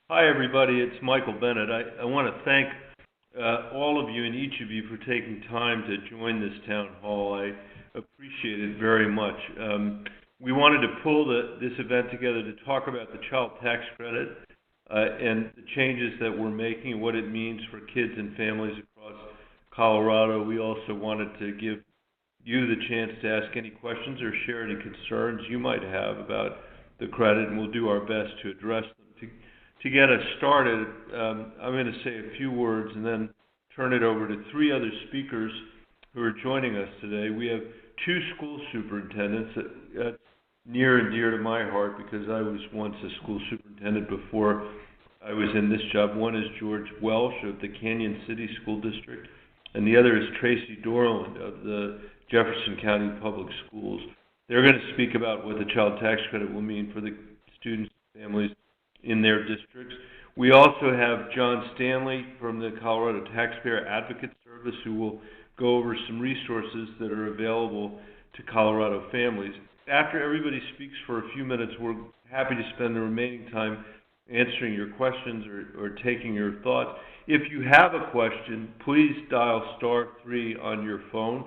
Hi, everybody. It's Michael Bennet. I want to thank all of you and each of you for taking time to join this town hall. I appreciate it very much. We wanted to pull this event together to talk about the child tax credit and the changes that we're making and what it means for kids and families across Colorado. We also wanted to give you the chance to ask any questions or share any concerns you might have about the credit, and we'll do our best to address them. To get us started, I'm going to say a few words and then turn it over to three other speakers who are joining us today. We have two school superintendents. That's near and dear to my heart because I was once a school superintendent before I was in this job. One is George Welsh of the Canyon City School District, and the other is Tracy Dorland of the Jefferson County Public Schools. They're going to speak about what the child tax credit will mean for the students and families in their districts. We also have John Stanley from the Colorado Taxpayer Advocate Service who will go over some resources that are available to Colorado families. After everybody speaks for a few minutes, we're happy to spend the remaining time answering your questions or taking your thoughts. If you have a question, please dial *3 on your phone.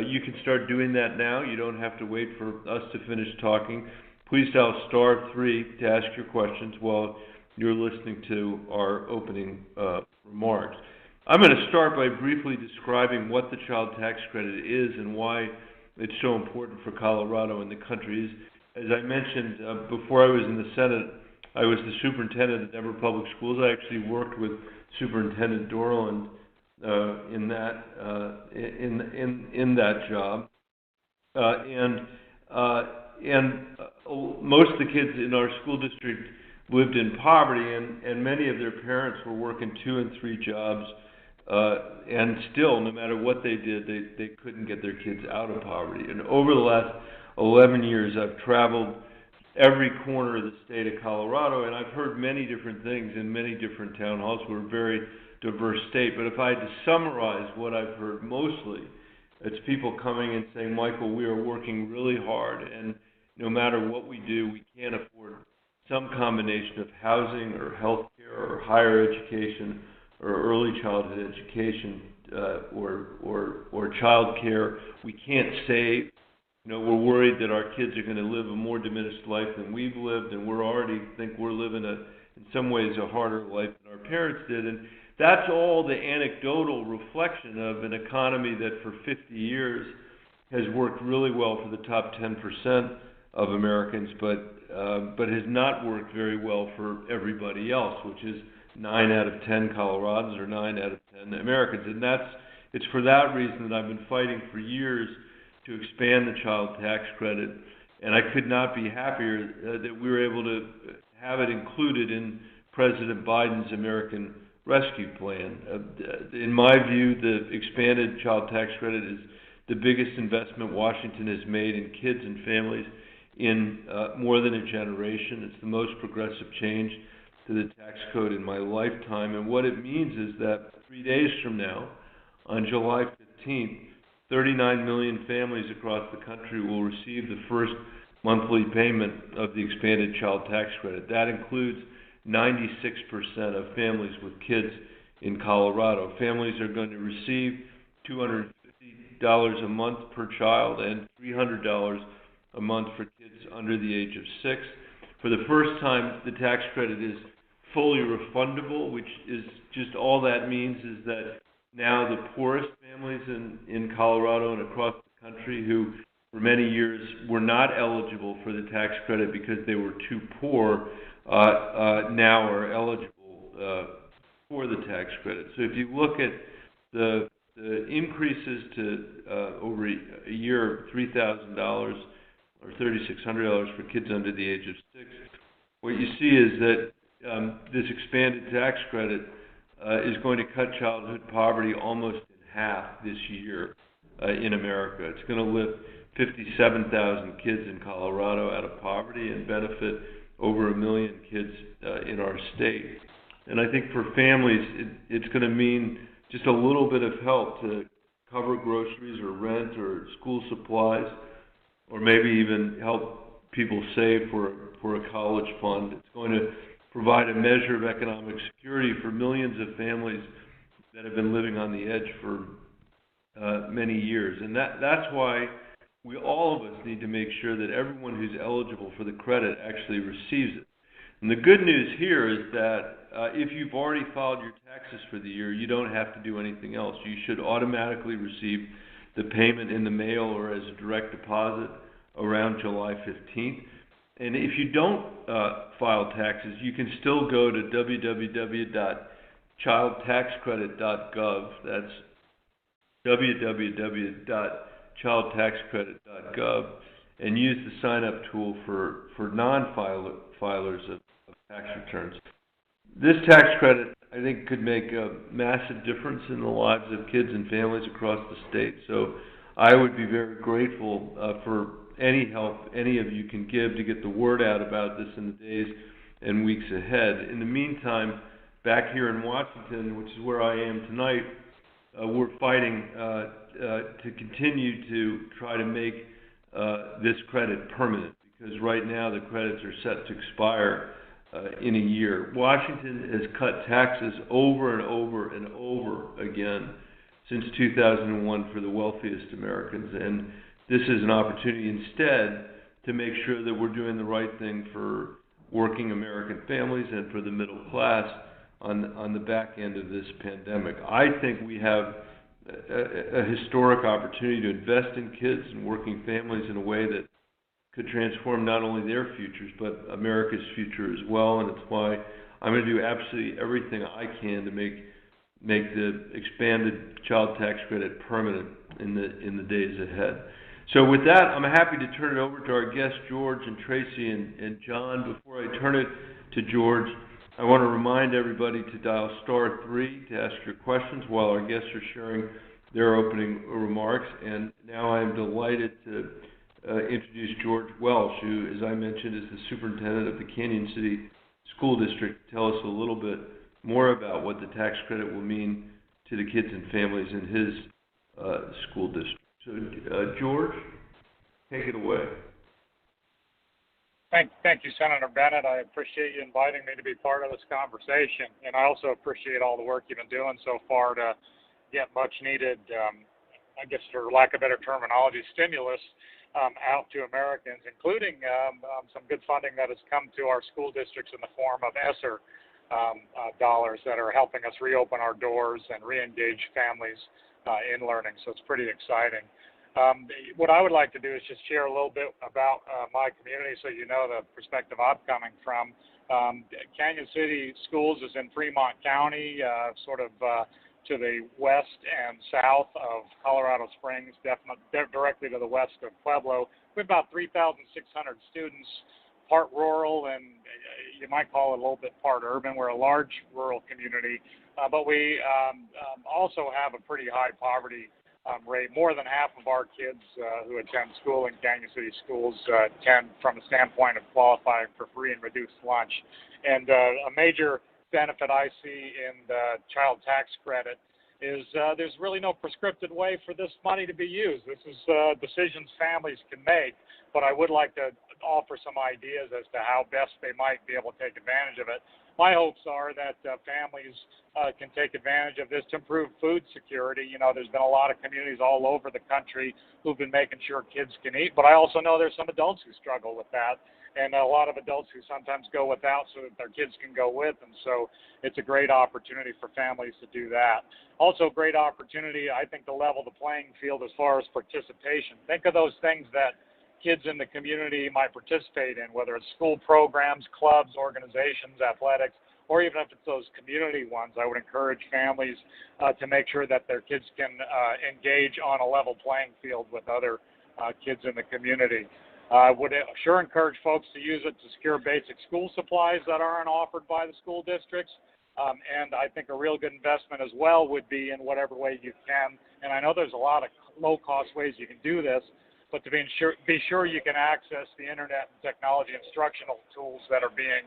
You can start doing that now. You don't have to wait for us to finish talking. Please dial *3 to ask your questions while you're listening to our opening remarks. I'm going to start by briefly describing what the child tax credit is and why it's so important for Colorado and the country. As I mentioned, before I was in the Senate, I was the superintendent at Denver Public Schools. I actually worked with Superintendent Dorland in that job, and most of the kids in our school district lived in poverty, and many of their parents were working 2 and 3 jobs, and still, no matter what they did, they couldn't get their kids out of poverty. And over the last 11 years, I've traveled every corner of the state of Colorado, and I've heard many different things in many different town halls. We're a very diverse state, but if I had to summarize what I've heard mostly, it's people coming and saying, Michael, we are working really hard, and no matter what we do, we can't afford some combination of housing or health care or higher education or early childhood education or child care. We can't save. We're worried that our kids are going to live a more diminished life than we've lived, and we're already think we're living in some ways a harder life than our parents did. And that's all the anecdotal reflection of an economy that for 50 years has worked really well for the top 10% of Americans, but has not worked very well for everybody else, which is 9 out of 10 Coloradans or 9 out of 10 Americans. And it's for that reason that I've been fighting for years to expand the child tax credit, and I could not be happier that we were able to have it included in President Biden's American Rescue Plan. In my view, the expanded child tax credit is the biggest investment Washington has made in kids and families in more than a generation. It's the most progressive change to the tax code in my lifetime, and what it means is that 3 days from now, on July 15th, 39 million families across the country will receive the first monthly payment of the expanded child tax credit. That includes 96% of families with kids in Colorado. Families are going to receive $250 a month per child and $300 a month for kids under the age of 6. For the first time, the tax credit is fully refundable, which is just all that means is that now the poorest families in Colorado and across the country who for many years were not eligible for the tax credit because they were too poor now are eligible for the tax credit. So if you look at the increases to over a year of $3,000 or $3,600 for kids under the age of 6, what you see is that this expanded tax credit is going to cut childhood poverty almost in half this year in America. It's going to lift 57,000 kids in Colorado out of poverty and benefit over 1 million kids in our state. And I think for families, it's going to mean just a little bit of help to cover groceries or rent or school supplies, or maybe even help people save for a college fund. It's going to provide a measure of economic security for millions of families that have been living on the edge for many years. And that's why all of us need to make sure that everyone who's eligible for the credit actually receives it. And the good news here is that if you've already filed your taxes for the year, you don't have to do anything else. You should automatically receive the payment in the mail or as a direct deposit around July 15th. And if you don't file taxes, you can still go to www.childtaxcredit.gov. That's www.childtaxcredit.gov, and use the sign-up tool for non-filers of tax returns. This tax credit, I think, could make a massive difference in the lives of kids and families across the state. So I would be very grateful for any help any of you can give to get the word out about this in the days and weeks ahead. In the meantime, back here in Washington, which is where I am tonight, we're fighting to continue to try to make this credit permanent, because right now the credits are set to expire in a year. Washington has cut taxes over and over and over again since 2001 for the wealthiest Americans, and this is an opportunity instead to make sure that we're doing the right thing for working American families and for the middle class on the back end of this pandemic. I think we have a historic opportunity to invest in kids and working families in a way that could transform not only their futures but America's future as well, and it's why I'm going to do absolutely everything I can to make the expanded child tax credit permanent in the days ahead. So with that, I'm happy to turn it over to our guests, George and Tracy and John. Before I turn it to George, I want to remind everybody to dial *3 to ask your questions while our guests are sharing their opening remarks. And now I am delighted to introduce George Welsh, who, as I mentioned, is the superintendent of the Canyon City School District, to tell us a little bit more about what the tax credit will mean to the kids and families in his school district. So, George, take it away. Thank you, Senator Bennet. I appreciate you inviting me to be part of this conversation, and I also appreciate all the work you've been doing so far to get much-needed, I guess for lack of better terminology, stimulus out to Americans, including some good funding that has come to our school districts in the form of ESSER dollars that are helping us reopen our doors and re-engage families in learning. So it's pretty exciting. What I would like to do is just share a little bit about my community so you know the perspective I'm coming from. Canyon City Schools is in Fremont County, sort of to the west and south of Colorado Springs, directly to the west of Pueblo. We have about 3,600 students, part rural and you might call it a little bit part urban. We're a large rural community, but we also have a pretty high poverty rate. More than half of our kids who attend school in Canyon City Schools attend from a standpoint of qualifying for free and reduced lunch. And a major benefit I see in the child tax credit is there's really no prescriptive way for this money to be used. This is decisions families can make, but I would like to offer some ideas as to how best they might be able to take advantage of it. My hopes are that families can take advantage of this to improve food security. You know, there's been a lot of communities all over the country who've been making sure kids can eat, but I also know there's some adults who struggle with that, and a lot of adults who sometimes go without so that their kids can go with, and so it's a great opportunity for families to do that. Also, great opportunity, I think, to level the playing field as far as participation. Think of those things that kids in the community might participate in, whether it's school programs, clubs, organizations, athletics, or even if it's those community ones. I would encourage families to make sure that their kids can engage on a level playing field with other kids in the community. I would sure encourage folks to use it to secure basic school supplies that aren't offered by the school districts. And I think a real good investment as well would be in whatever way you can. And I know there's a lot of low-cost ways you can do this, but to be sure you can access the internet and technology instructional tools that are being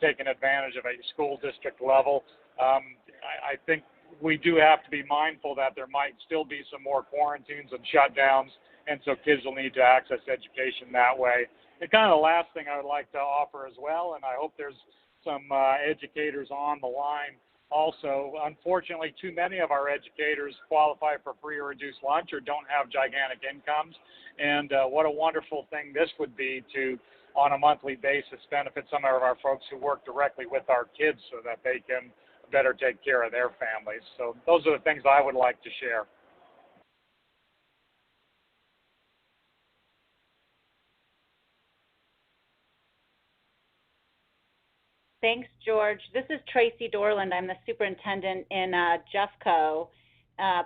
taken advantage of at your school district level. I think we do have to be mindful that there might still be some more quarantines and shutdowns, and so kids will need to access education that way. And kind of the last thing I would like to offer as well, and I hope there's some educators on the line also. Unfortunately, too many of our educators qualify for free or reduced lunch or don't have gigantic incomes. And what a wonderful thing this would be to, on a monthly basis, benefit some of our folks who work directly with our kids so that they can better take care of their families. So those are the things I would like to share. Thanks, George. This is Tracy Dorland. I'm the superintendent in Jeffco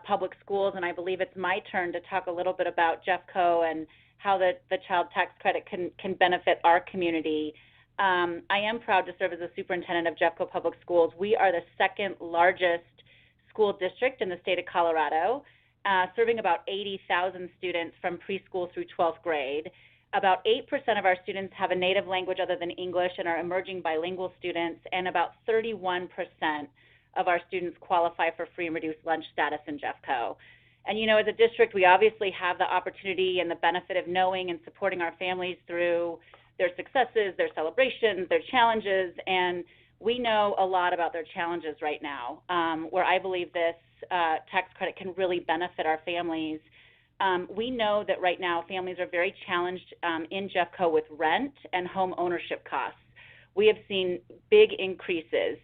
Public Schools, and I believe it's my turn to talk a little bit about Jeffco and how the child tax credit can benefit our community. I am proud to serve as the superintendent of Jeffco Public Schools. We are the second largest school district in the state of Colorado, serving about 80,000 students from preschool through 12th grade. About 8% of our students have a native language other than English and are emerging bilingual students, and about 31% of our students qualify for free and reduced lunch status in Jeffco. And you know, as a district, we obviously have the opportunity and the benefit of knowing and supporting our families through their successes, their celebrations, their challenges, and we know a lot about their challenges right now, where I believe this tax credit can really benefit our families. We know that right now families are very challenged in Jeffco with rent and home ownership costs. We have seen big increases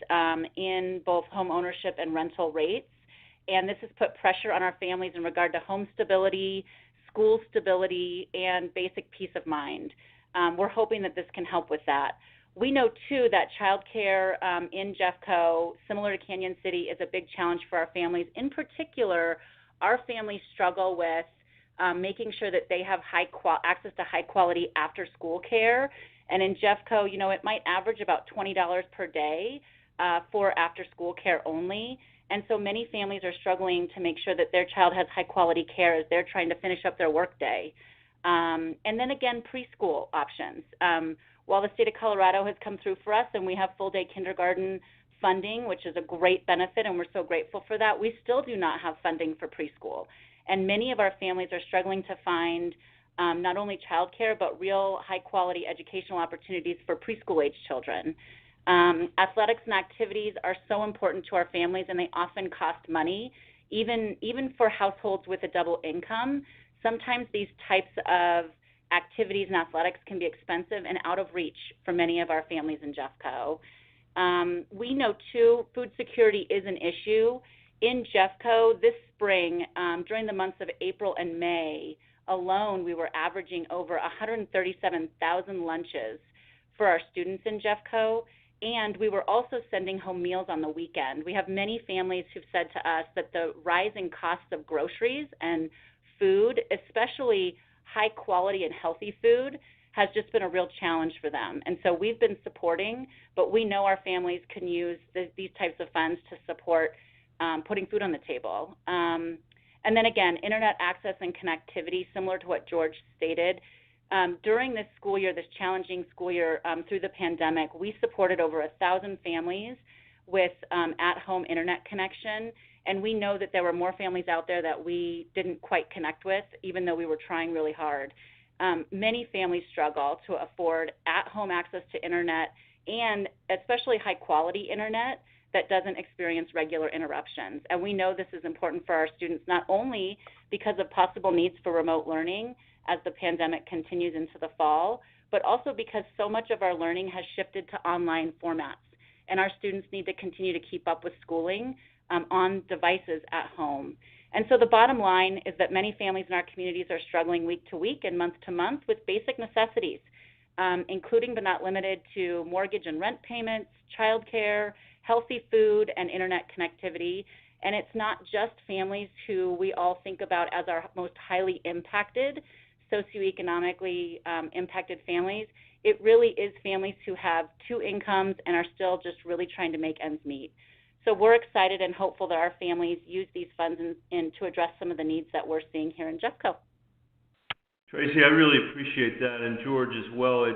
in both home ownership and rental rates, and this has put pressure on our families in regard to home stability, school stability, and basic peace of mind. We're hoping that this can help with that. We know, too, that childcare in Jeffco, similar to Canyon City, is a big challenge for our families. In particular, our families struggle with making sure that they have access to high-quality after-school care. And in Jeffco, you know, it might average about $20 per day for after-school care only. And so many families are struggling to make sure that their child has high-quality care as they're trying to finish up their workday. And then again, preschool options. While the state of Colorado has come through for us and we have full-day kindergarten funding, which is a great benefit, and we're so grateful for that, we still do not have funding for preschool. And many of our families are struggling to find not only childcare, but real high-quality educational opportunities for preschool-age children. Athletics and activities are so important to our families, and they often cost money, even for households with a double income. Sometimes these types of activities and athletics can be expensive and out of reach for many of our families in Jeffco. We know, too, food security is an issue. In Jeffco this spring, during the months of April and May alone, we were averaging over 137,000 lunches for our students in Jeffco, and we were also sending home meals on the weekend. We have many families who've said to us that the rising costs of groceries and food, especially high quality and healthy food, has just been a real challenge for them. And so we've been supporting, but we know our families can use these types of funds to support putting food on the table. And then again, internet access and connectivity, similar to what George stated. During this school year, this challenging school year through the pandemic, we supported over 1,000 families with at-home internet connection, and we know that there were more families out there that we didn't quite connect with, even though we were trying really hard. Many families struggle to afford at-home access to internet, and especially high-quality internet that doesn't experience regular interruptions. And we know this is important for our students, not only because of possible needs for remote learning as the pandemic continues into the fall, but also because so much of our learning has shifted to online formats, and our students need to continue to keep up with schooling on devices at home. And so the bottom line is that many families in our communities are struggling week to week and month to month with basic necessities, including but not limited to mortgage and rent payments, childcare, healthy food, and internet connectivity. And it's not just families who we all think about as our most highly impacted, socioeconomically impacted families. It really is families who have two incomes and are still just really trying to make ends meet. So we're excited and hopeful that our families use these funds in to address some of the needs that we're seeing here in Jeffco. Tracy, I really appreciate that, and George as well.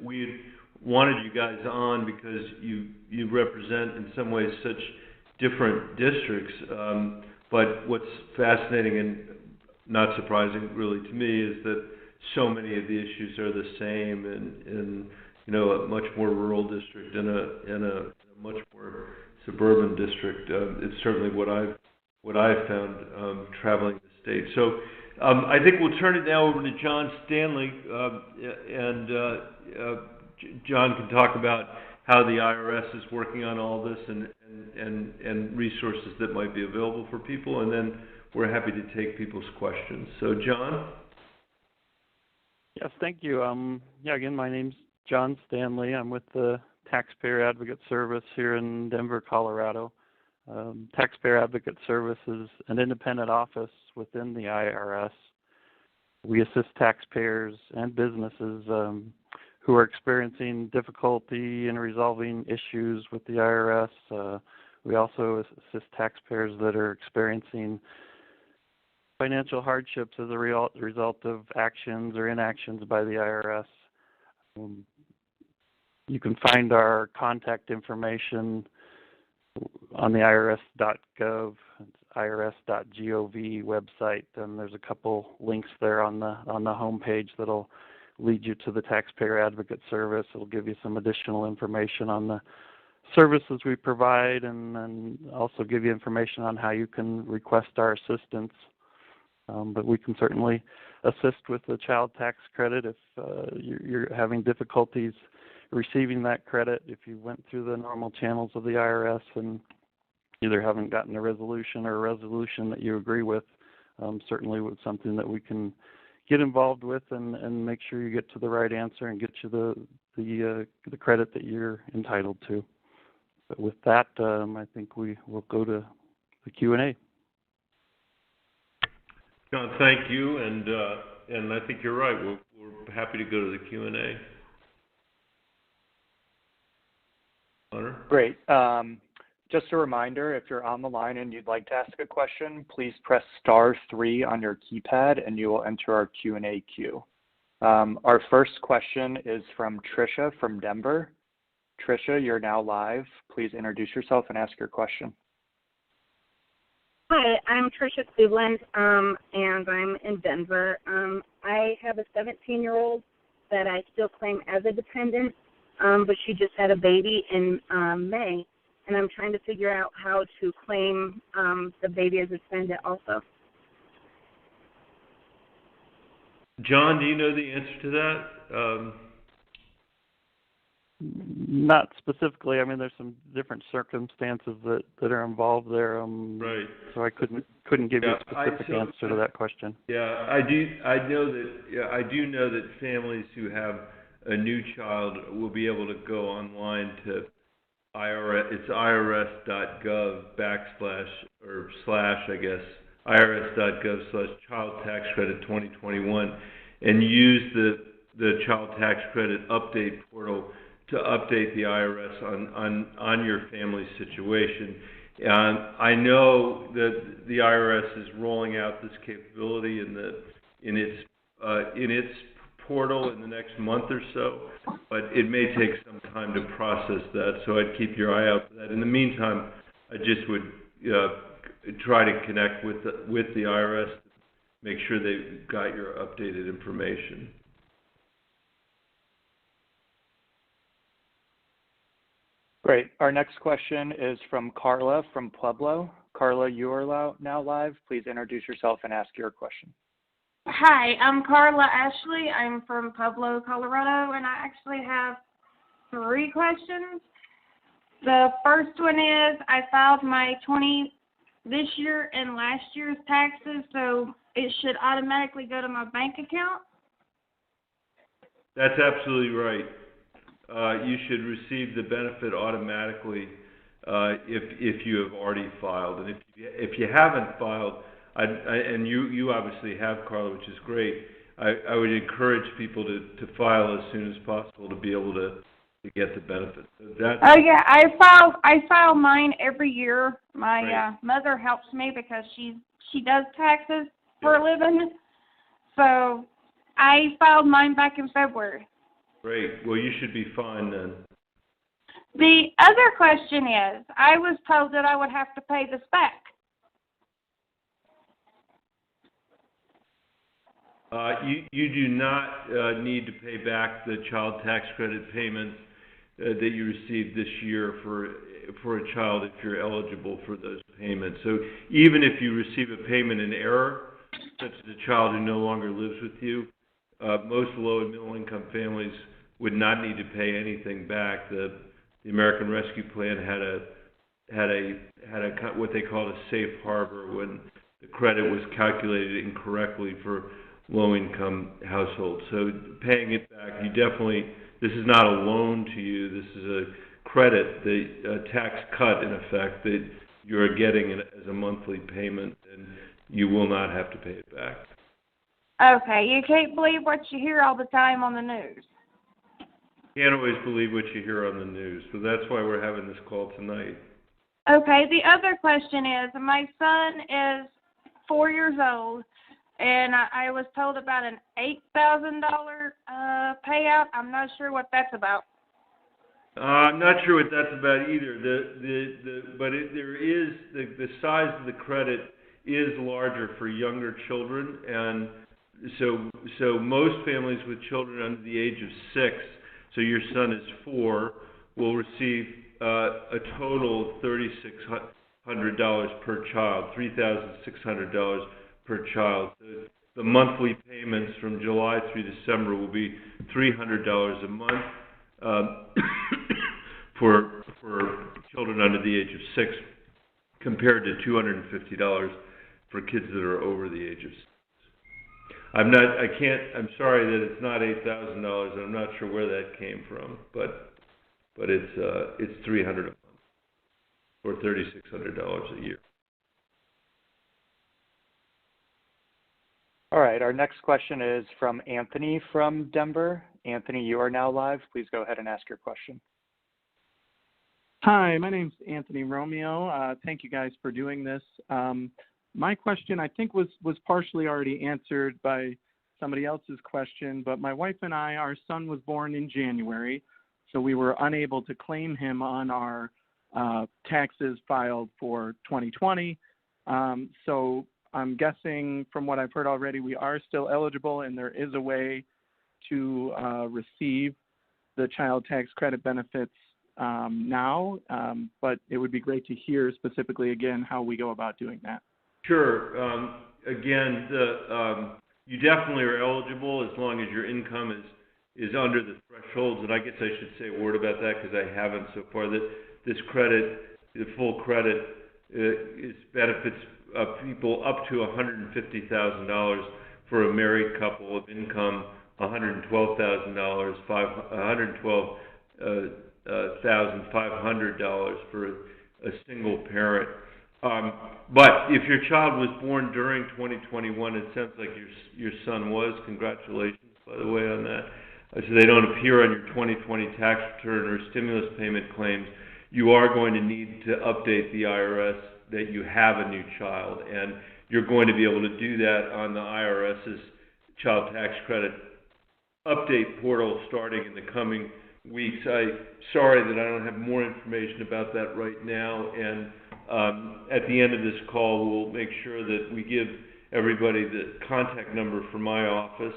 We wanted you guys on because you represent in some ways such different districts. But what's fascinating and not surprising really to me is that so many of the issues are the same, and a much more rural district and a much more suburban district. It's certainly what I've found traveling the state. So I think we'll turn it now over to John Stanley, and John can talk about how the IRS is working on all this and resources that might be available for people, and then we're happy to take people's questions. So, John? Yes, thank you. Again, my name's John Stanley. I'm with the Taxpayer Advocate Service here in Denver, Colorado. Taxpayer Advocate Service is an independent office within the IRS. We assist taxpayers and businesses who are experiencing difficulty in resolving issues with the IRS. We also assist taxpayers that are experiencing financial hardships as a result of actions or inactions by the IRS. You can find our contact information on the irs.gov, irs.gov website, and there's a couple links there on the home page that'll lead you to the Taxpayer Advocate Service. It'll give you some additional information on the services we provide, and also give you information on how you can request our assistance. But we can certainly assist with the child tax credit if you're having difficulties receiving that credit. If you went through the normal channels of the IRS and either haven't gotten a resolution or a resolution that you agree with, certainly with something that we can get involved with and make sure you get to the right answer and get you the credit that you're entitled to. But with that, I think we will go to the Q&A. John, thank you, and I think you're right. We're happy to go to the Q&A. Hunter? Great. Just a reminder, if you're on the line and you'd like to ask a question, please press *3 on your keypad and you will enter our Q&A queue. Our first question is from Tricia from Denver. Tricia, you're now live. Please introduce yourself and ask your question. Hi, I'm Tricia Cleveland, and I'm in Denver. I have a 17-year-old that I still claim as a dependent, but she just had a baby in May, and I'm trying to figure out how to claim the baby as a dependent also. John, do you know the answer to that? Not specifically. I mean, there's some different circumstances that are involved there. Right. So I couldn't give you a specific answer to that question. Yeah, I do know that families who have a new child will be able to go online to IRS. It's irs.gov irs.gov/child tax credit 2021, and use the child tax credit update portal to update the IRS on your family situation. And I know that the IRS is rolling out this capability in its portal in the next month or so, but it may take some time to process that. So I'd keep your eye out for that. In the meantime, I just would try to connect with the IRS to make sure they've got your updated information. Great. Our next question is from Carla from Pueblo. Carla, you are now live. Please introduce yourself and ask your question. Hi, I'm Carla Ashley. I'm from Pueblo, Colorado, and I actually have 3 questions. The first one is I filed my this year and last year's taxes, so it should automatically go to my bank account? That's absolutely right. You should receive the benefit automatically if you have already filed. And if you haven't filed, and you obviously have, Carla, which is great, I would encourage people to file as soon as possible to be able to get the benefit. So I file mine every year. My mother helps me because she does taxes for a living. So I filed mine back in February. Great. Well, you should be fine then. The other question is, I was told that I would have to pay this back. You do not need to pay back the child tax credit payments that you received this year for a child if you're eligible for those payments. So even if you receive a payment in error, such as a child who no longer lives with you, most low and middle income families would not need to pay anything back. The American Rescue Plan had a what they called a safe harbor when the credit was calculated incorrectly for low-income households. So paying it back, this is not a loan to you, this is a credit, the tax cut in effect that you're getting as a monthly payment, and you will not have to pay it back. Okay, you can't believe what you hear all the time on the news. Can't always believe what you hear on the news, so that's why we're having this call tonight. Okay, the other question is, my son is 4 years old, and I was told about an $8,000 payout. I'm not sure what that's about. I'm not sure what that's about either. The size of the credit is larger for younger children, and so most families with children under the age of 6, so your son is 4, will receive a total of $3,600 per child, $3,600 per child. The monthly payments from July through December will be $300 a month for children under the age of 6, compared to $250 for kids that are over the age of 6. I'm sorry that it's not $8,000, and I'm not sure where that came from, but it's $300 a month, or $3,600 a year. All right, our next question is from Anthony from Denver. Anthony, you are now live. Please go ahead and ask your question. Hi, my name's Anthony Romeo. Thank you guys for doing this. My question, I think, was partially already answered by somebody else's question, but my wife and I, our son was born in January, so we were unable to claim him on our taxes filed for 2020. So I'm guessing from what I've heard already, we are still eligible, and there is a way to receive the child tax credit benefits now, but it would be great to hear specifically again how we go about doing that. Sure. Again, you definitely are eligible as long as your income is under the thresholds, and I guess I should say a word about that because I haven't so far. This credit, the full credit, benefits people up to $150,000 for a married couple of income, $112,000, $112,500 for a single parent. But if your child was born during 2021, it sounds like your son was. Congratulations, by the way, on that. So they don't appear on your 2020 tax return or stimulus payment claims. You are going to need to update the IRS that you have a new child, and you're going to be able to do that on the IRS's child tax credit update portal starting in the coming weeks. Sorry that I don't have more information about that right now, and at the end of this call, we'll make sure that we give everybody the contact number for my office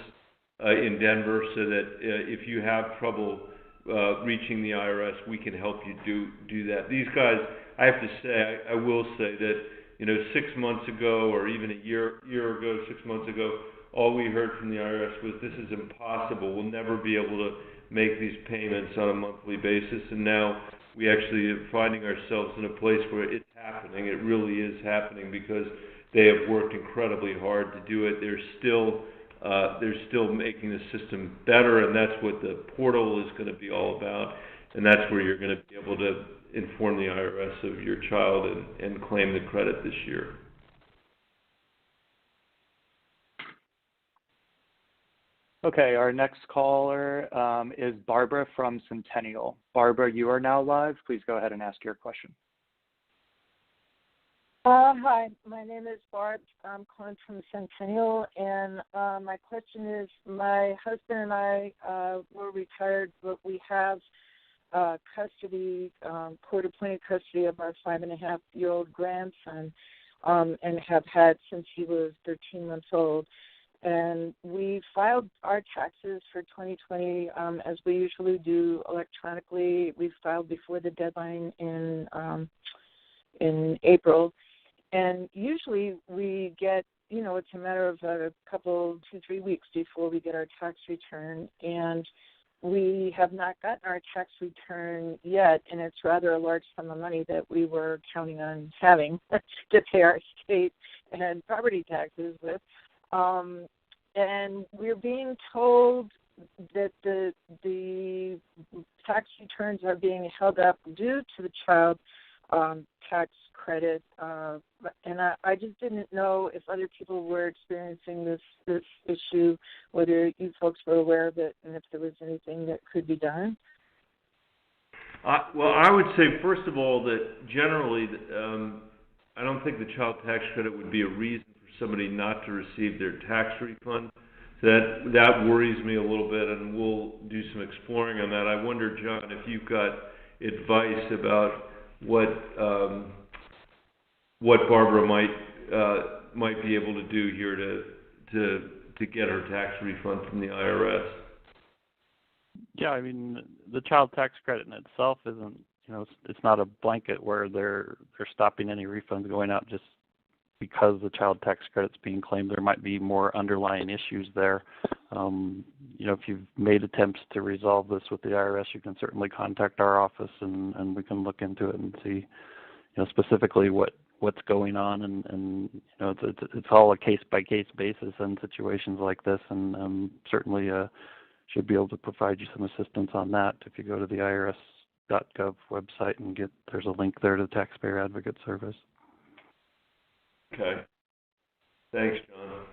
in Denver, so that if you have trouble reaching the IRS, we can help you do that. These guys, I have to say, I will say that 6 months ago, or even a year ago, 6 months ago, all we heard from the IRS was this is impossible. We'll never be able to make these payments on a monthly basis, and now we actually are finding ourselves in a place where it's happening. It really is happening because they have worked incredibly hard to do it. They're still making the system better, and that's what the portal is going to be all about, and that's where you're going to be able to inform the IRS of your child and claim the credit this year. Okay, our next caller is Barbara from Centennial. Barbara, you are now live. Please go ahead and ask your question. Hi, my name is Barb. I'm calling from Centennial, and my question is, my husband and I were retired, but we have custody, court-appointed custody of our 5.5-year-old grandson, and have had since he was 13 months old. and we filed our taxes for 2020 as we usually do electronically. We filed before the deadline in April, and usually we get, it's a matter of a couple, 2-3 weeks before we get our tax return, and we have not gotten our tax return yet, and it's rather a large sum of money that we were counting on having to pay our state and property taxes with. And we're being told that the tax returns are being held up due to the child tax credit, and I just didn't know if other people were experiencing this issue, whether you folks were aware of it, and if there was anything that could be done. Well, I would say, first of all, that generally, I don't think the child tax credit would be a reason for somebody not to receive their tax refund. So that worries me a little bit, and we'll do some exploring on that. I wonder, John, if you've got advice about what Barbara might be able to do here to get her tax refund from the IRS. Yeah, I mean, the child tax credit in itself isn't, it's not a blanket where they're stopping any refunds going out just because the child tax credit's being claimed. There might be more underlying issues there. If you've made attempts to resolve this with the IRS, you can certainly contact our office and we can look into it and see, specifically what's going on. And it's all a case-by-case basis in situations like this, and certainly should be able to provide you some assistance on that. If you go to the IRS.gov website and there's a link there to the Taxpayer Advocate Service. Okay. Thanks, John.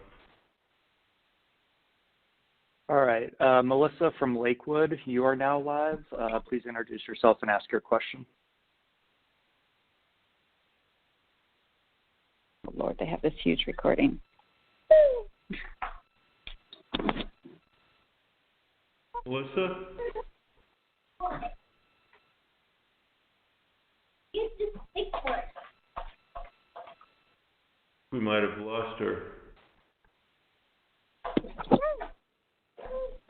All right. Melissa from Lakewood, you are now live. Please introduce yourself and ask your question. Oh, Lord, they have this huge recording. Melissa? We might have lost her.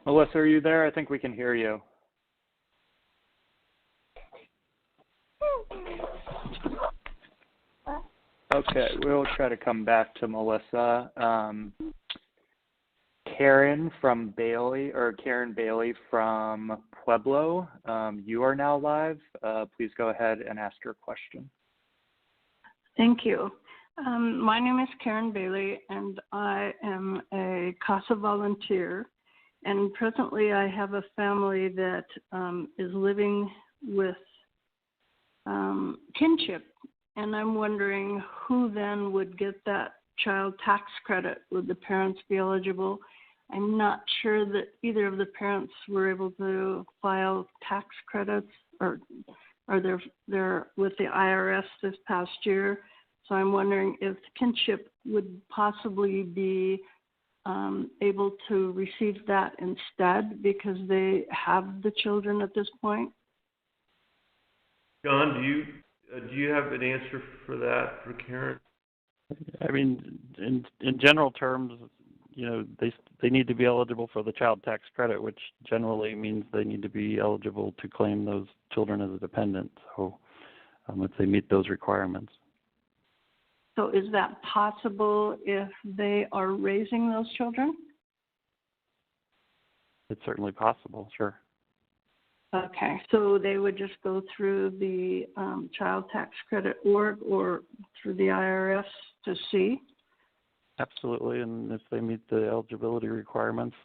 Melissa, are you there? I think we can hear you. Okay, we'll try to come back to Melissa. Karen Bailey from Pueblo, you are now live. Please go ahead and ask your question. Thank you. My name is Karen Bailey, and I am a CASA volunteer. And presently, I have a family that is living with kinship, and I'm wondering who then would get that child tax credit. Would the parents be eligible? I'm not sure that either of the parents were able to file tax credits or they're with the IRS this past year. So I'm wondering if kinship would possibly be able to receive that instead because they have the children at this point. John, do you have an answer for that for Karen? I mean, in general terms, they need to be eligible for the child tax credit, which generally means they need to be eligible to claim those children as a dependent. So, if they meet those requirements. So is that possible if they are raising those children? It's certainly possible, sure. Okay, so they would just go through the child tax credit org or through the IRS to see? Absolutely, and if they meet the eligibility requirements,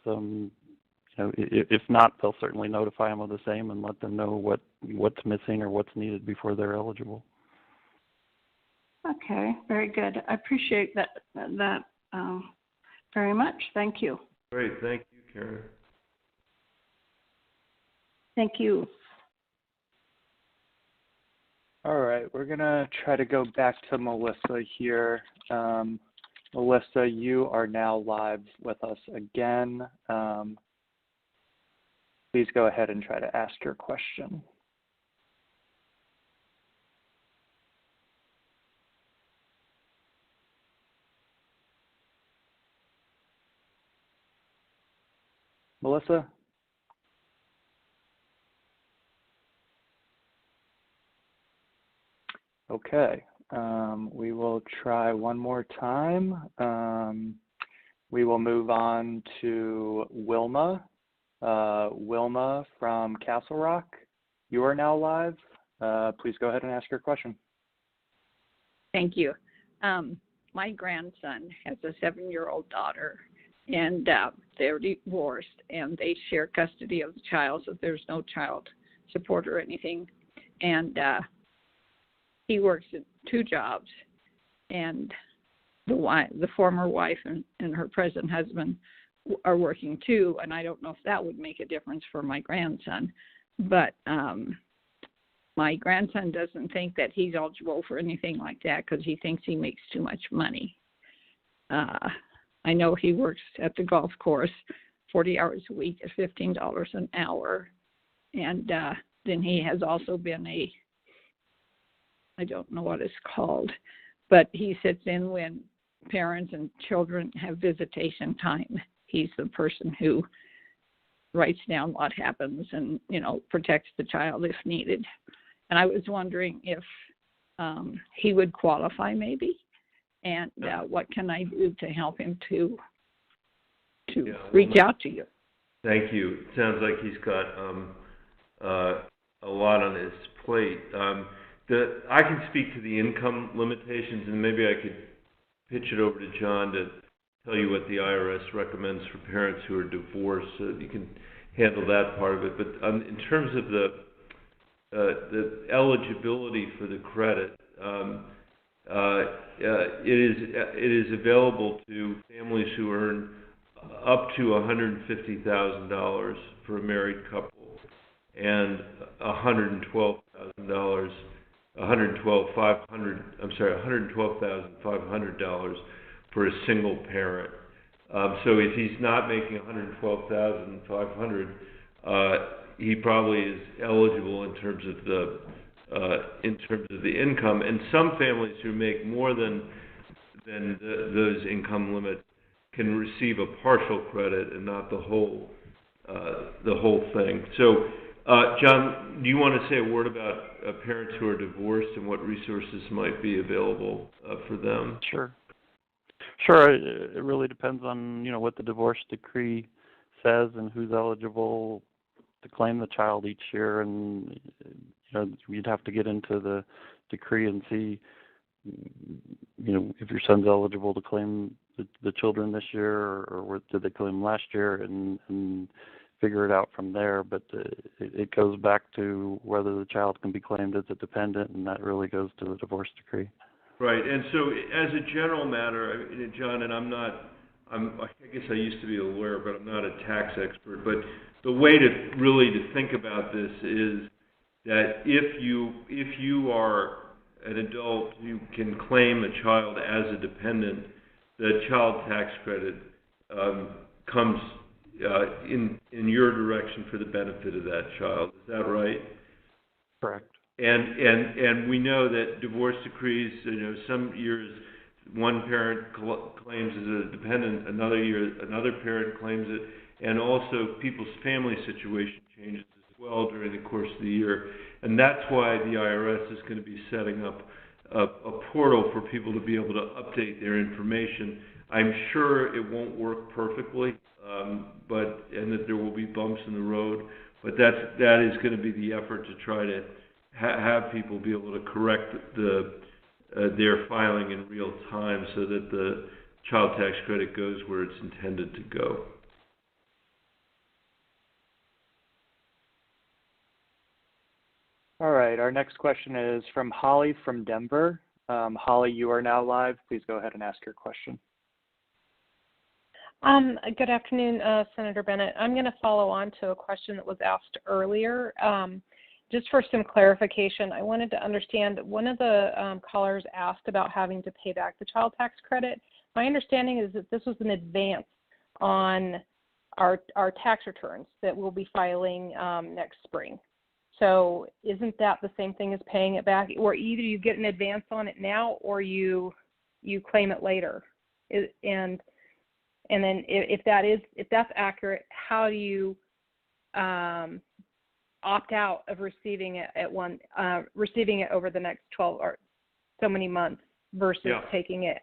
if not, they'll certainly notify them of the same and let them know what's missing or what's needed before they're eligible. Okay, very good. I appreciate that very much. Thank you. Great, thank you, Karen. Thank you. All right, we're going to try to go back to Melissa here. Melissa, you are now live with us again. Please go ahead and try to ask your question. Melissa? Okay, we will try one more time. We will move on to Wilma. Wilma from Castle Rock, you are now live. Please go ahead and ask your question. Thank you. My grandson has a 7-year-old daughter, and they're divorced, and they share custody of the child, so there's no child support or anything. And he works at 2 jobs, and the former wife and her present husband are working too, and I don't know if that would make a difference for my grandson. But my grandson doesn't think that he's eligible for anything like that because he thinks he makes too much money. I know he works at the golf course 40 hours a week at $15 an hour. And then he has also been I don't know what it's called, but he sits in when parents and children have visitation time. He's the person who writes down what happens and, protects the child if needed. And I was wondering if he would qualify maybe, and what can I do to help him to reach out to you? Thank you. It sounds like he's got a lot on his plate. I can speak to the income limitations, and maybe I could pitch it over to John to tell you what the IRS recommends for parents who are divorced, so that you can handle that part of it. But in terms of the eligibility for the credit, it is available to families who earn up to $150,000 for a married couple, and $112,500 for a single parent. So if he's not making $112,500, he probably is eligible in terms of the income. And some families who make more than those income limits can receive a partial credit and not the whole thing. So, John, do you want to say a word about parents who are divorced and what resources might be available for them? Sure. It really depends on what the divorce decree says and who's eligible to claim the child each year, and you'd have to get into the decree and see if your son's eligible to claim the children this year, or did they claim last year, and figure it out from there. But it goes back to whether the child can be claimed as a dependent, and that really goes to the divorce decree. Right, and so as a general matter, John, and I guess I used to be a lawyer, but I'm not a tax expert, but the way to think about this is that if you are an adult, you can claim a child as a dependent. The child tax credit comes in your direction for the benefit of that child. Is that right? Correct. And we know that divorce decrees, some years one parent claims as a dependent, another year another parent claims it, and also people's family situation changes as well during the course of the year. And that's why the IRS is going to be setting up a portal for people to be able to update their information. I'm sure it won't work perfectly, and that there will be bumps in the road, but that is going to be the effort to try to have people be able to correct their filing in real time so that the child tax credit goes where it's intended to go. All right, our next question is from Holly from Denver. Holly, you are now live. Please go ahead and ask your question. Good afternoon, Senator Bennet. I'm going to follow on to a question that was asked earlier. Just for some clarification, I wanted to understand, one of the callers asked about having to pay back the child tax credit. My understanding is that this was an advance on our tax returns that we'll be filing next spring. So isn't that the same thing as paying it back? Or either you get an advance on it now or you claim it later. And And then if that's accurate, how do you opt out of receiving it receiving it over the next 12 or so many months versus taking it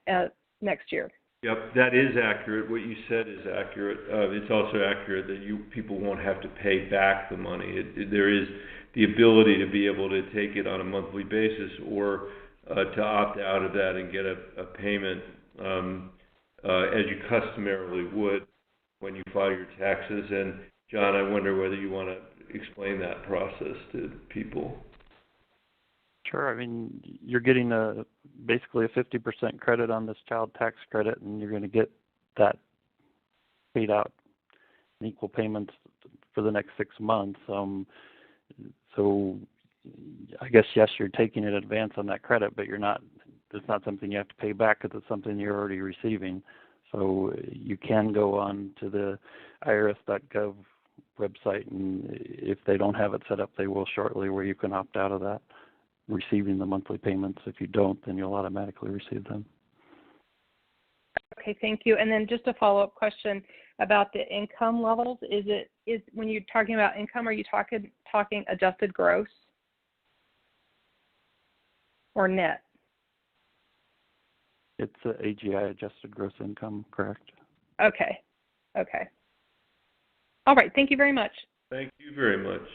next year? Yep, that is accurate. What you said is accurate. It's also accurate that people won't have to pay back the money. There is the ability to be able to take it on a monthly basis, or to opt out of that and get a payment as you customarily would when you file your taxes. And John, I wonder whether you want to explain that process to people. Sure. I mean, you're getting basically a 50% credit on this child tax credit, and you're going to get that paid out in equal payments for the next 6 months. So I guess, yes, you're taking an advance on that credit, but it's not something you have to pay back because it's something you're already receiving. So you can go on to the irs.gov website, and if they don't have it set up, they will shortly, where you can opt out of that, receiving the monthly payments. If you don't, then you'll automatically receive them. Okay, thank you. And then just a follow-up question about the income levels. Is when you're talking about income, are you talking adjusted gross or net? It's AGI, adjusted gross income, correct? Okay. All right, thank you very much. Thank you very much.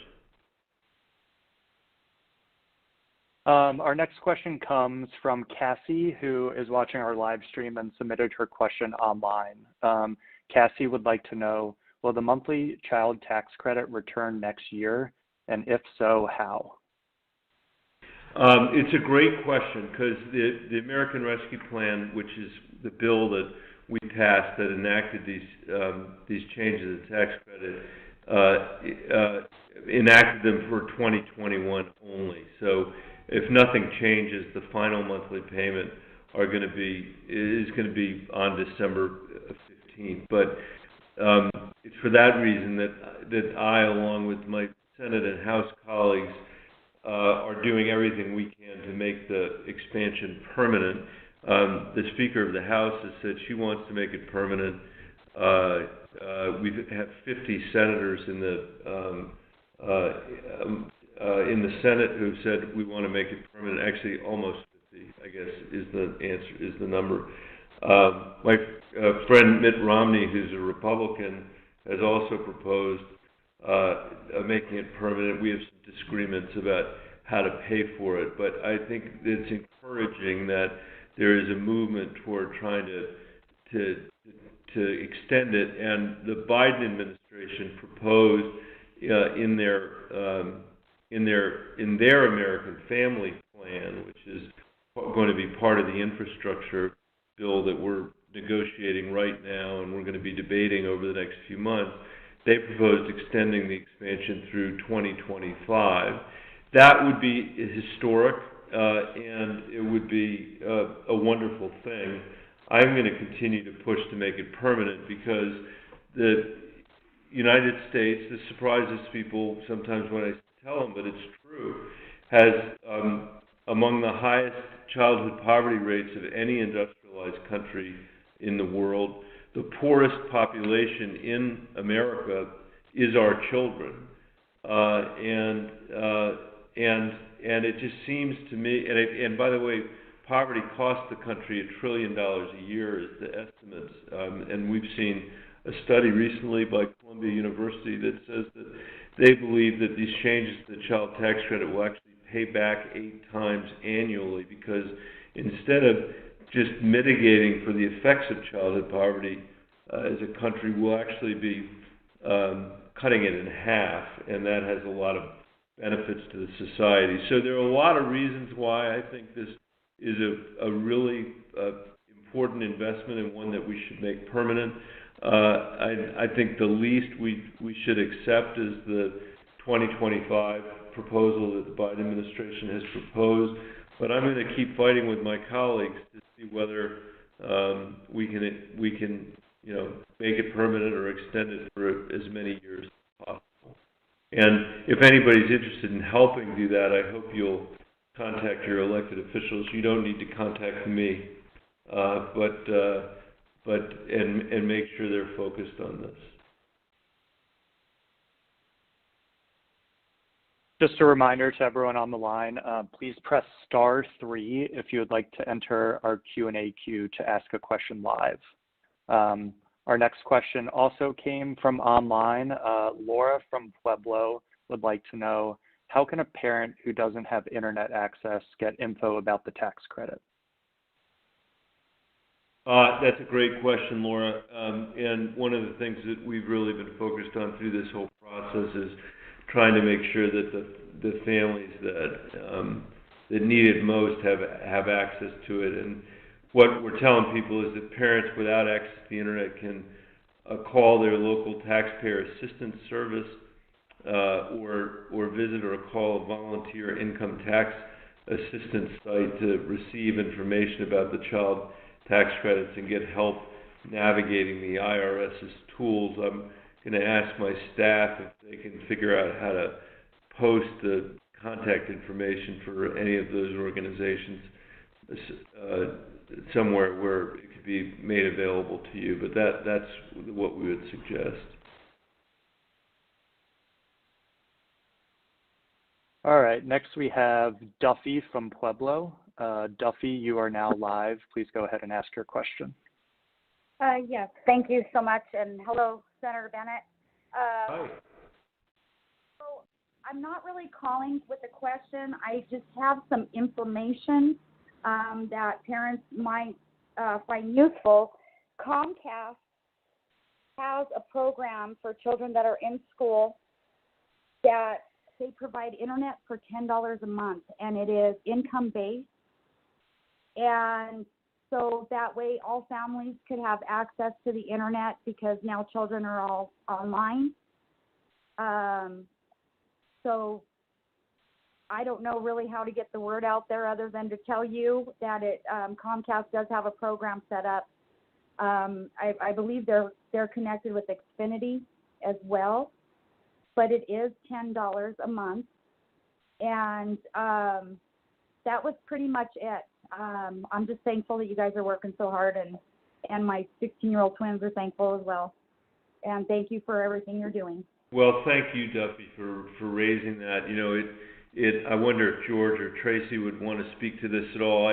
Our next question comes from Cassie, who is watching our live stream and submitted her question online. Cassie would like to know, will the monthly child tax credit return next year? And if so, how? It's a great question, because the American Rescue Plan, which is the bill that we passed that enacted these changes to the tax credit, enacted them for 2021 only. So if nothing changes, the final monthly payment is going to be on December 15th. But it's for that reason that I, along with my Senate and House colleagues, are doing everything we can to make the expansion permanent. The Speaker of the House has said she wants to make it permanent. We have 50 senators in the Senate who have said we want to make it permanent. Actually, almost 50, I guess, is the number. My friend Mitt Romney, who's a Republican, has also proposed making it permanent. We have some disagreements about how to pay for it, but I think it's encouraging that there is a movement toward trying to extend it. And the Biden administration proposed in their American Family Plan, which is going to be part of the infrastructure bill that we're negotiating right now and we're going to be debating over the next few months. They proposed extending the expansion through 2025. That would be historic, and it would be a wonderful thing. I'm going to continue to push to make it permanent, because the United States, this surprises people sometimes when I tell them, but it's true, has among the highest childhood poverty rates of any industrialized country in the world. The poorest population in America is our children, and it just seems to me. And by the way, poverty costs the country $1 trillion a year, is the estimates. And we've seen a study recently by Columbia University that says that they believe that these changes to the child tax credit will actually pay back 8 times annually, because instead of just mitigating for the effects of childhood poverty as a country, we'll actually be cutting it in half, and that has a lot of benefits to the society. So there are a lot of reasons why I think this is a really important investment, and one that we should make permanent. I think the least we should accept is the 2025 proposal that the Biden administration has proposed. But I'm going to keep fighting with my colleagues to see whether we can make it permanent or extend it for as many years as possible. And if anybody's interested in helping do that, I hope you'll contact your elected officials. You don't need to contact me, but and make sure they're focused on this. Just a reminder to everyone on the line, please press *3 if you would like to enter our Q&A queue to ask a question live. Our next question also came from online. Laura from Pueblo would like to know, how can a parent who doesn't have internet access get info about the tax credit? That's a great question, Laura. And one of the things that we've really been focused on through this whole process is trying to make sure that the families that need it most have access to it. And what we're telling people is that parents without access to the internet can call their local taxpayer assistance service or visit or call a volunteer income tax assistance site to receive information about the child tax credits and get help navigating the IRS's tools. I'm going to ask my staff if they can figure out how to post the contact information for any of those organizations somewhere where it could be made available to you. But that's what we would suggest. All right, next we have Duffy from Pueblo. Duffy, you are now live. Please go ahead and ask your question. Yes, thank you so much, and hello, Senator Bennet. Hi. So I'm not really calling with a question. I just have some information that parents might find useful. Comcast has a program for children that are in school that they provide internet for $10 a month, and it is income-based. And so that way all families could have access to the internet because now children are all online. So I don't know really how to get the word out there other than to tell you that Comcast does have a program set up. I believe they're connected with Xfinity as well, but it is $10 a month. And that was pretty much it. I'm just thankful that you guys are working so hard, and my 16-year-old twins are thankful as well. And thank you for everything you're doing. Well, thank you, Duffy, for raising that. You know, I wonder if George or Tracy would want to speak to this at all.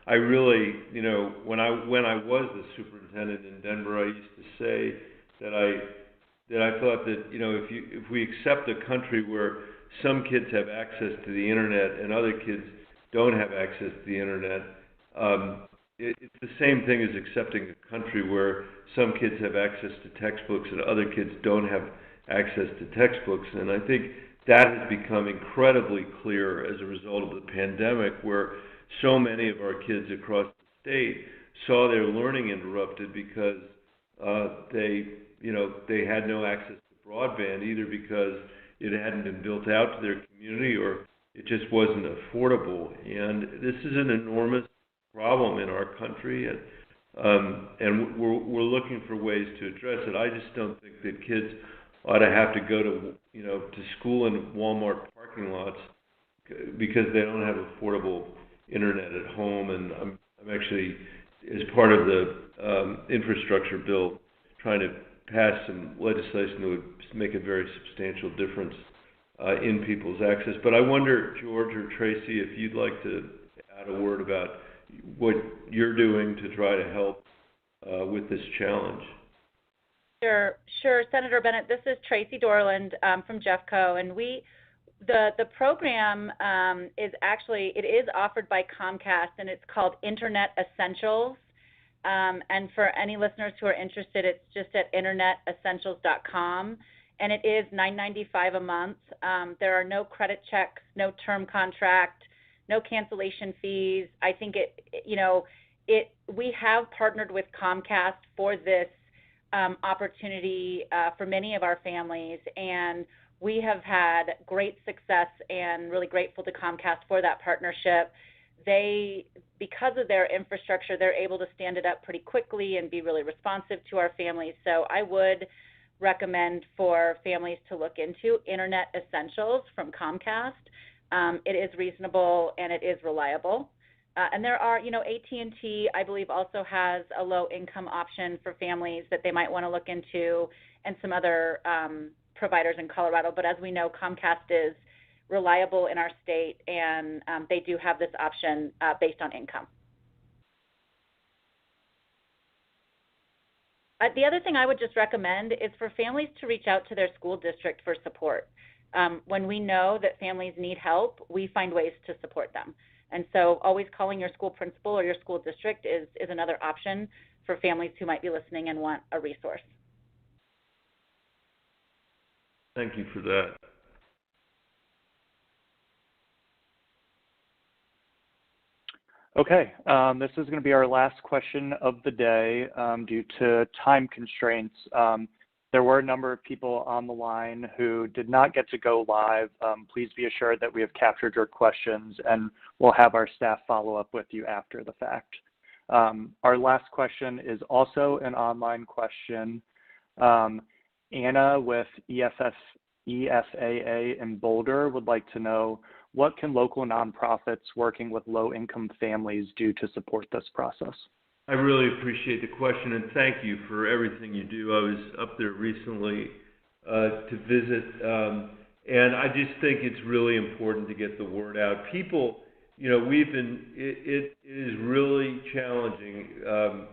I really, you know, when I was the superintendent in Denver, I used to say that I thought that, you know, if we accept a country where some kids have access to the internet and other kids don't have access to the internet, it's the same thing as accepting a country where some kids have access to textbooks and other kids don't have access to textbooks. And I think that has become incredibly clear as a result of the pandemic, where so many of our kids across the state saw their learning interrupted because they had no access to broadband, either because it hadn't been built out to their community or it just wasn't affordable. And this is an enormous problem in our country, and we're looking for ways to address it. I just don't think that kids ought to have to go to school in Walmart parking lots because they don't have affordable internet at home. And I'm actually, as part of the infrastructure bill, trying to pass some legislation that would make a very substantial difference in people's access. But I wonder, George or Tracy, if you'd like to add a word about what you're doing to try to help with this challenge. Sure, Senator Bennet. This is Tracy Dorland from Jeffco, and the program is offered by Comcast, and it's called Internet Essentials. And for any listeners who are interested, it's just at internetessentials.com, and it is $9.95 a month. There are no credit checks, no term contract, no cancellation fees. I think we have partnered with Comcast for this opportunity for many of our families, and we have had great success and really grateful to Comcast for that partnership. Because of their infrastructure, they're able to stand it up pretty quickly and be really responsive to our families. So I would recommend for families to look into Internet Essentials from Comcast. It is reasonable and it is reliable. And there are, AT&T, I believe, also has a low-income option for families that they might want to look into, and some other providers in Colorado. But as we know, Comcast is reliable in our state, and they do have this option based on income. The other thing I would just recommend is for families to reach out to their school district for support. When we know that families need help, we find ways to support them. And so always calling your school principal or your school district is another option for families who might be listening and want a resource. Thank you for that. Okay, this is going to be our last question of the day due to time constraints. There were a number of people on the line who did not get to go live. Please be assured that we have captured your questions, and we'll have our staff follow up with you after the fact. Our last question is also an online question. Anna with EFAA in Boulder would like to know, what can local nonprofits working with low-income families do to support this process? I really appreciate the question, and thank you for everything you do. I was up there recently to visit, and I just think it's really important to get the word out. People, it is really challenging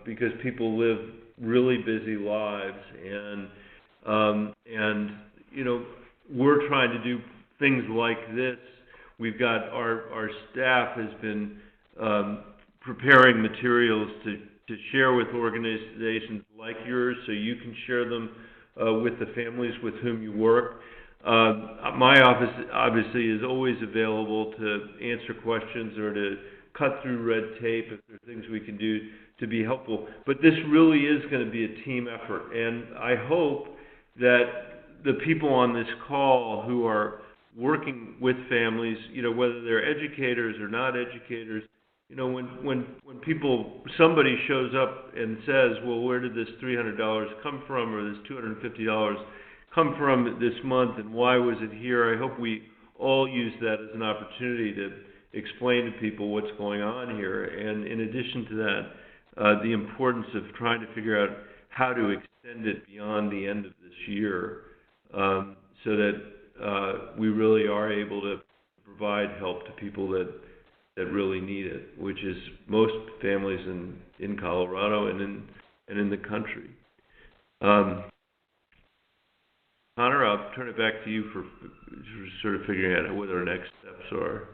because people live really busy lives, and we're trying to do things like this. We've got our staff has been preparing materials to share with organizations like yours, so you can share them with the families with whom you work. My office obviously is always available to answer questions or to cut through red tape if there are things we can do to be helpful. But this really is going to be a team effort, and I hope that the people on this call who are working with families, whether they're educators or not educators, when somebody shows up and says, well, where did this $300 come from, or this $250 come from this month, and why was it here? I hope we all use that as an opportunity to explain to people what's going on here. And in addition to that, the importance of trying to figure out how to extend it beyond the end of this year, so that we really are able to provide help to people that really need it, which is most families in Colorado and in the country. Connor, I'll turn it back to you for sort of figuring out what our next steps are.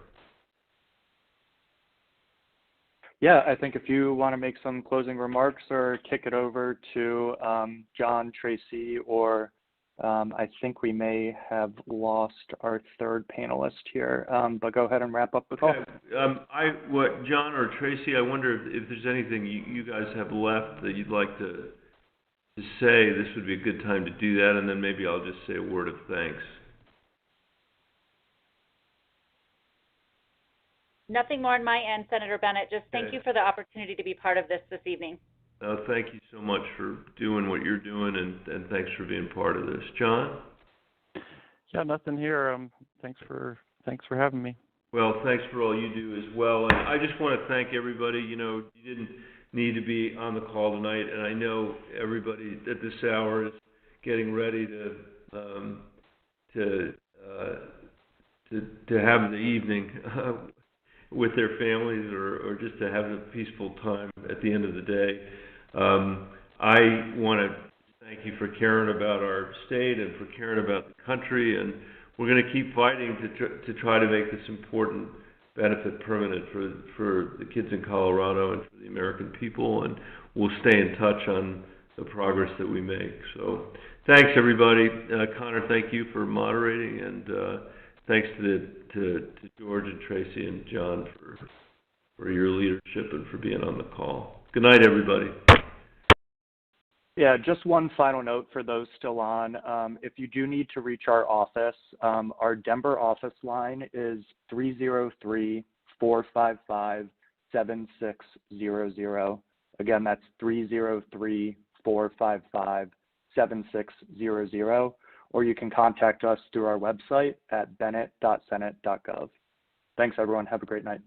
Yeah, I think if you want to make some closing remarks or kick it over to John, Tracy, or I think we may have lost our third panelist here, but go ahead and wrap up the call. Okay. John or Tracy, I wonder if there's anything you guys have left that you'd like to say. This would be a good time to do that, and then maybe I'll just say a word of thanks. Nothing more on my end, Senator Bennet. Just thank you for the opportunity to be part of this evening. Thank you so much for doing what you're doing, and thanks for being part of this. John? Yeah, nothing here. Thanks for having me. Well, thanks for all you do as well. And I just want to thank everybody. You didn't need to be on the call tonight, and I know everybody at this hour is getting ready to have the evening with their families, or just to have a peaceful time at the end of the day. I want to thank you for caring about our state and for caring about the country, and we're going to keep fighting to try to make this important benefit permanent for the kids in Colorado and for the American people, and we'll stay in touch on the progress that we make. So thanks, everybody. Connor, thank you for moderating, and thanks to George and Tracy and John for your leadership and for being on the call. Good night, everybody. Yeah, just one final note for those still on. If you do need to reach our office, our Denver office line is 303-455-7600. Again, that's 303-455-7600. Or you can contact us through our website at bennet.senate.gov. Thanks, everyone. Have a great night.